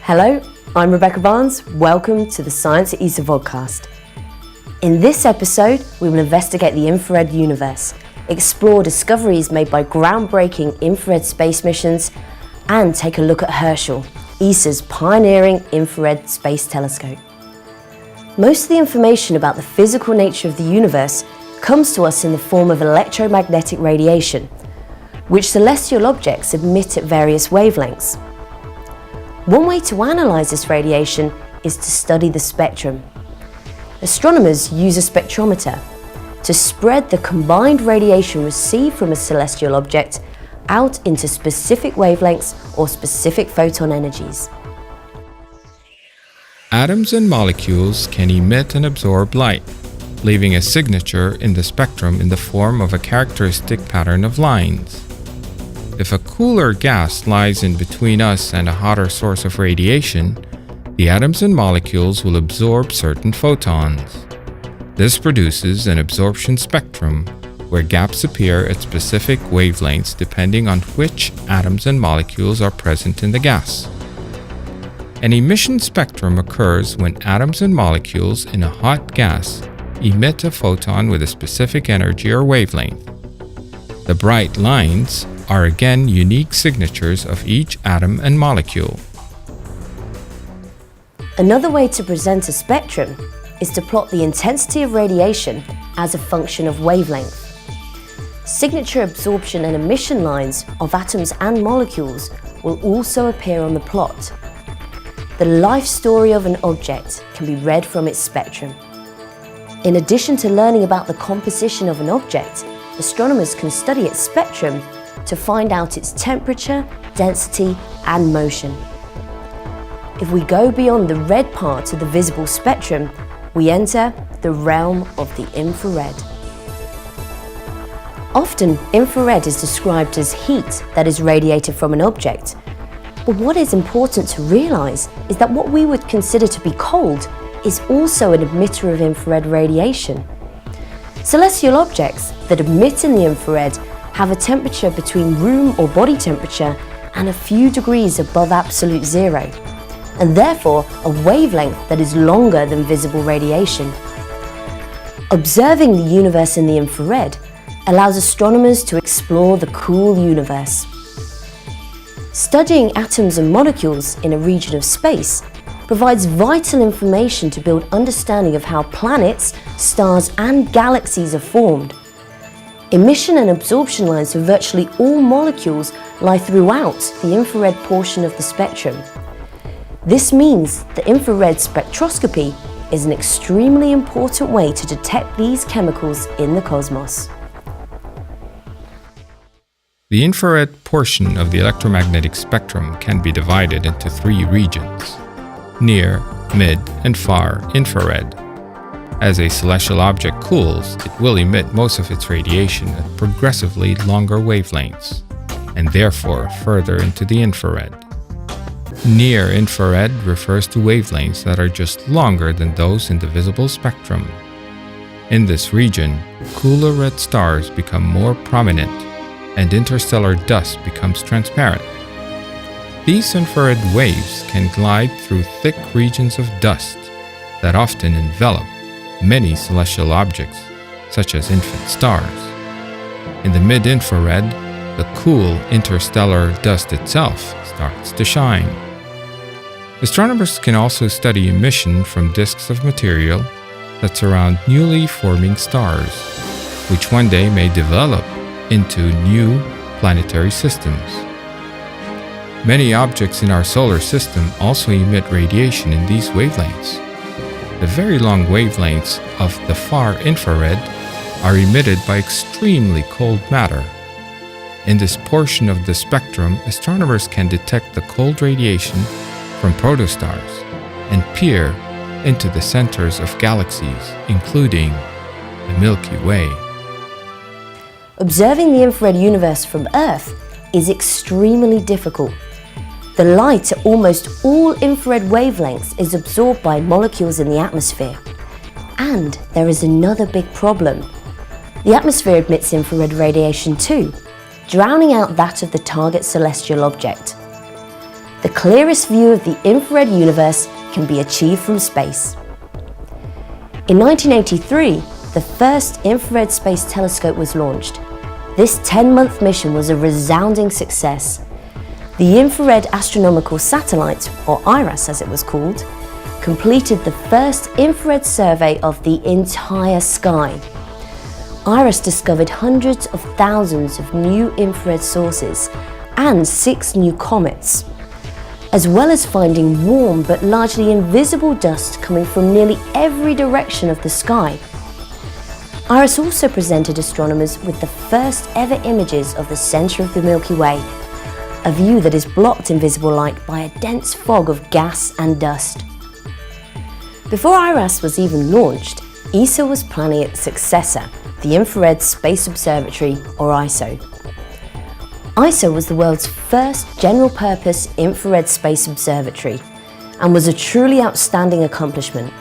Hello, I'm Rebecca Barnes. Welcome to the Science at ESA podcast. In this episode, we will investigate the infrared universe, explore discoveries made by groundbreaking infrared space missions, and take a look at Herschel, ESA's pioneering infrared space telescope. Most of the information about the physical nature of the universe comes to us in the form of electromagnetic radiation, which celestial objects emit at various wavelengths. One way to analyze this radiation is to study the spectrum. Astronomers use a spectrometer to spread the combined radiation received from a celestial object out into specific wavelengths or specific photon energies. Atoms and molecules can emit and absorb light, leaving a signature in the spectrum in the form of a characteristic pattern of lines. If a cooler gas lies in between us and a hotter source of radiation, the atoms and molecules will absorb certain photons. This produces an absorption spectrum, where gaps appear at specific wavelengths depending on which atoms and molecules are present in the gas. An emission spectrum occurs when atoms and molecules in a hot gas emit a photon with a specific energy or wavelength. The bright lines are again unique signatures of each atom and molecule. Another way to present a spectrum is to plot the intensity of radiation as a function of wavelength. Signature absorption and emission lines of atoms and molecules will also appear on the plot. The life story of an object can be read from its spectrum. In addition to learning about the composition of an object, astronomers can study its spectrum to find out its temperature, density, and motion. If we go beyond the red part of the visible spectrum, we enter the realm of the infrared. Often, infrared is described as heat that is radiated from an object. But what is important to realize is that what we would consider to be cold is also an emitter of infrared radiation. Celestial objects that emit in the infrared have a temperature between room or body temperature and a few degrees above absolute zero, and therefore a wavelength that is longer than visible radiation. Observing the universe in the infrared allows astronomers to explore the cool universe. Studying atoms and molecules in a region of space provides vital information to build understanding of how planets, stars, and galaxies are formed. Emission and absorption lines for virtually all molecules lie throughout the infrared portion of the spectrum. This means that infrared spectroscopy is an extremely important way to detect these chemicals in the cosmos. The infrared portion of the electromagnetic spectrum can be divided into three regions: near, mid, and far infrared. As a celestial object cools, it will emit most of its radiation at progressively longer wavelengths, and therefore further into the infrared. Near infrared refers to wavelengths that are just longer than those in the visible spectrum. In this region, cooler red stars become more prominent, and interstellar dust becomes transparent. These infrared waves can glide through thick regions of dust that often envelop many celestial objects, such as infant stars. In the mid-infrared, the cool interstellar dust itself starts to shine. Astronomers can also study emission from disks of material that surround newly forming stars, which one day may develop into new planetary systems. Many objects in our solar system also emit radiation in these wavelengths. The very long wavelengths of the far infrared are emitted by extremely cold matter. In this portion of the spectrum, astronomers can detect the cold radiation from protostars and peer into the centers of galaxies, including the Milky Way. Observing the infrared universe from Earth is extremely difficult. The light at almost all infrared wavelengths is absorbed by molecules in the atmosphere. And there is another big problem. The atmosphere emits infrared radiation too, drowning out that of the target celestial object. The clearest view of the infrared universe can be achieved from space. In 1983, the first infrared space telescope was launched. This 10-month mission was a resounding success. The Infrared Astronomical Satellite, or IRAS as it was called, completed the first infrared survey of the entire sky. IRAS discovered hundreds of thousands of new infrared sources and 6 new comets, as well as finding warm but largely invisible dust coming from nearly every direction of the sky. IRAS also presented astronomers with the first ever images of the centre of the Milky Way, a view that is blocked in visible light by a dense fog of gas and dust. Before IRAS was even launched, ESA was planning its successor, the Infrared Space Observatory, or ISO. ISO was the world's first general-purpose infrared space observatory and was a truly outstanding accomplishment.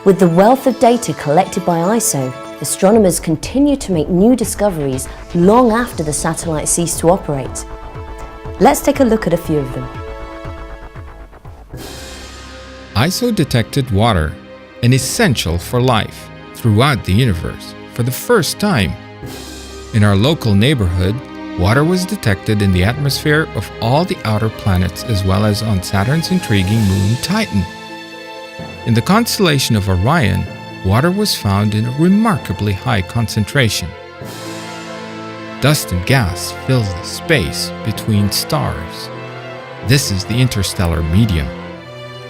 With the wealth of data collected by ISO, astronomers continued to make new discoveries long after the satellite ceased to operate. Let's take a look at a few of them. ISO detected water, an essential for life throughout the universe, for the first time. In our local neighborhood, water was detected in the atmosphere of all the outer planets as well as on Saturn's intriguing moon Titan. In the constellation of Orion, water was found in a remarkably high concentration. Dust and gas fills the space between stars. This is the interstellar medium.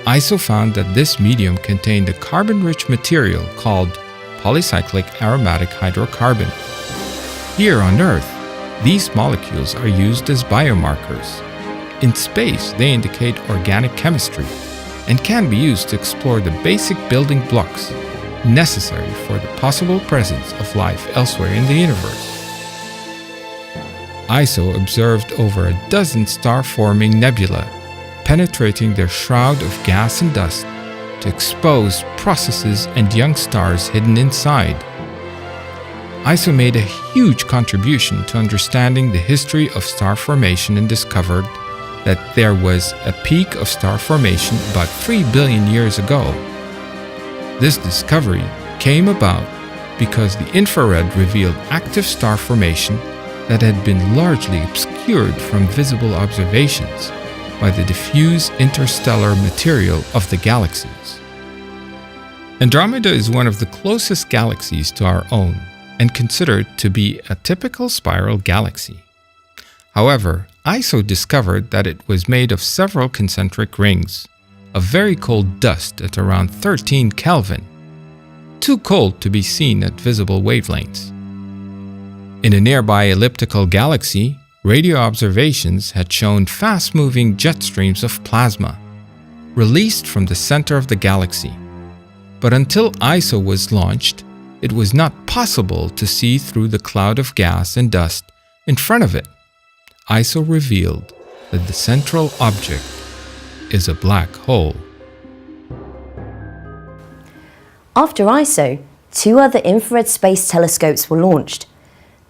ISO found that this medium contained a carbon-rich material called polycyclic aromatic hydrocarbon. Here on Earth, these molecules are used as biomarkers. In space, they indicate organic chemistry and can be used to explore the basic building blocks necessary for the possible presence of life elsewhere in the universe. ISO observed over a dozen star-forming nebulae, penetrating their shroud of gas and dust to expose processes and young stars hidden inside. ISO made a huge contribution to understanding the history of star formation and discovered that there was a peak of star formation about 3 billion years ago. This discovery came about because the infrared revealed active star formation that had been largely obscured from visible observations by the diffuse interstellar material of the galaxies. Andromeda is one of the closest galaxies to our own and considered to be a typical spiral galaxy. However, ISO discovered that it was made of several concentric rings of very cold dust at around 13 Kelvin, too cold to be seen at visible wavelengths. In a nearby elliptical galaxy, radio observations had shown fast-moving jet streams of plasma released from the center of the galaxy. But until ISO was launched, it was not possible to see through the cloud of gas and dust in front of it. ISO revealed that the central object is a black hole. After ISO, 2 other infrared space telescopes were launched.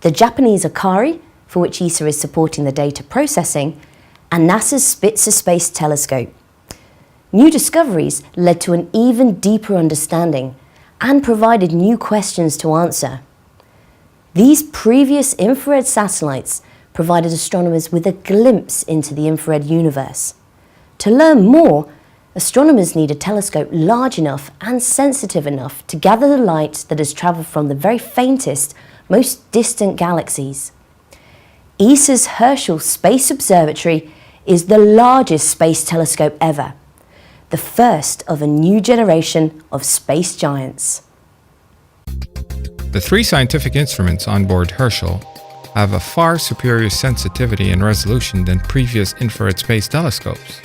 The Japanese Akari, for which ESA is supporting the data processing, and NASA's Spitzer Space Telescope. New discoveries led to an even deeper understanding and provided new questions to answer. These previous infrared satellites provided astronomers with a glimpse into the infrared universe. To learn more, astronomers need a telescope large enough and sensitive enough to gather the light that has travelled from the very faintest, most distant galaxies. ESA's Herschel Space Observatory is the largest space telescope ever, the first of a new generation of space giants. The 3 scientific instruments on board Herschel have a far superior sensitivity and resolution than previous infrared space telescopes.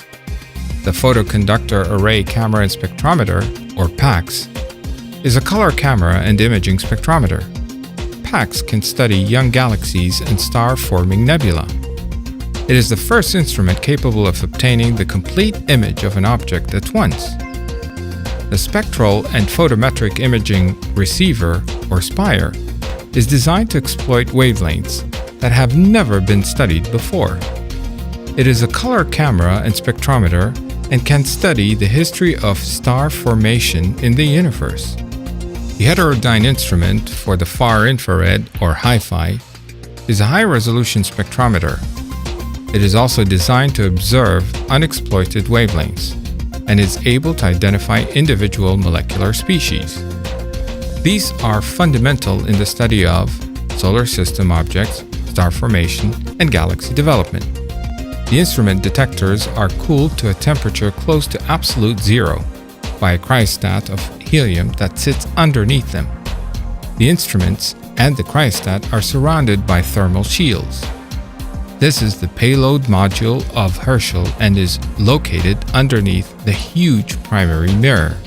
The Photoconductor Array Camera and Spectrometer, or PACS, is a color camera and imaging spectrometer. PACS can study young galaxies and star-forming nebula. It is the first instrument capable of obtaining the complete image of an object at once. The Spectral and Photometric Imaging Receiver, or SPIRE, is designed to exploit wavelengths that have never been studied before. It is a color camera and spectrometer and can study the history of star formation in the universe. The heterodyne instrument for the far infrared, or HiFi, is a high-resolution spectrometer. It is also designed to observe unexploited wavelengths and is able to identify individual molecular species. These are fundamental in the study of solar system objects, star formation, and galaxy development. The instrument detectors are cooled to a temperature close to absolute zero by a cryostat of helium that sits underneath them. The instruments and the cryostat are surrounded by thermal shields. This is the payload module of Herschel and is located underneath the huge primary mirror.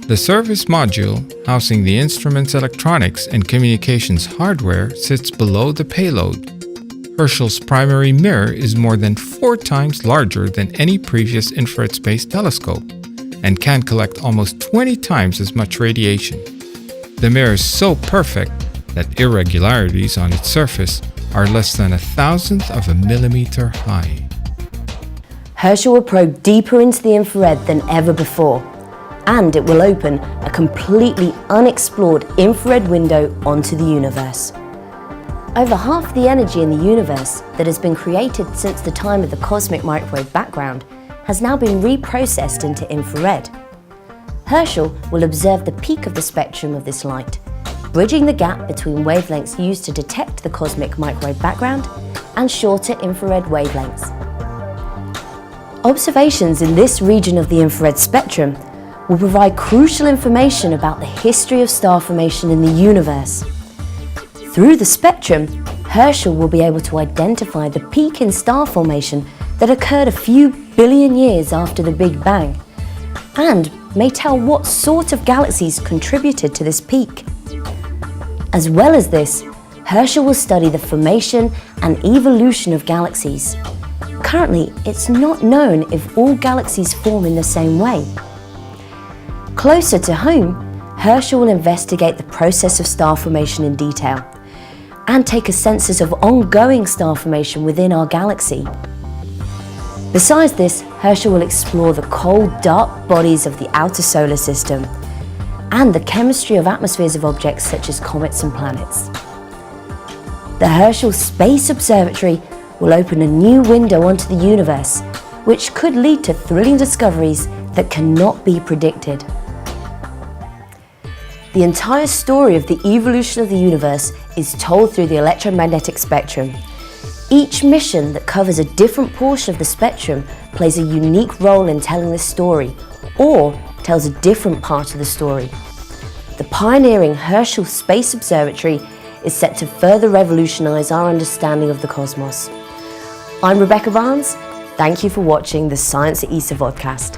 The service module, housing the instrument's electronics and communications hardware, sits below the payload. Herschel's primary mirror is more than 4 times larger than any previous infrared space telescope and can collect almost 20 times as much radiation. The mirror is so perfect that irregularities on its surface are less than 1,000th of a millimeter high. Herschel will probe deeper into the infrared than ever before, and it will open a completely unexplored infrared window onto the universe. Over half the energy in the universe that has been created since the time of the cosmic microwave background has now been reprocessed into infrared. Herschel will observe the peak of the spectrum of this light, bridging the gap between wavelengths used to detect the cosmic microwave background and shorter infrared wavelengths. Observations in this region of the infrared spectrum will provide crucial information about the history of star formation in the universe. Through the spectrum, Herschel will be able to identify the peak in star formation that occurred a few billion years after the Big Bang, and may tell what sort of galaxies contributed to this peak. As well as this, Herschel will study the formation and evolution of galaxies. Currently, it's not known if all galaxies form in the same way. Closer to home, Herschel will investigate the process of star formation in detail and take a census of ongoing star formation within our galaxy. Besides this, Herschel will explore the cold, dark bodies of the outer solar system and the chemistry of atmospheres of objects such as comets and planets. The Herschel Space Observatory will open a new window onto the universe, which could lead to thrilling discoveries that cannot be predicted. The entire story of the evolution of the universe is told through the electromagnetic spectrum. Each mission that covers a different portion of the spectrum plays a unique role in telling this story, or tells a different part of the story. The pioneering Herschel Space Observatory is set to further revolutionize our understanding of the cosmos. I'm Rebecca Barnes. Thank you for watching the Science at ESA podcast.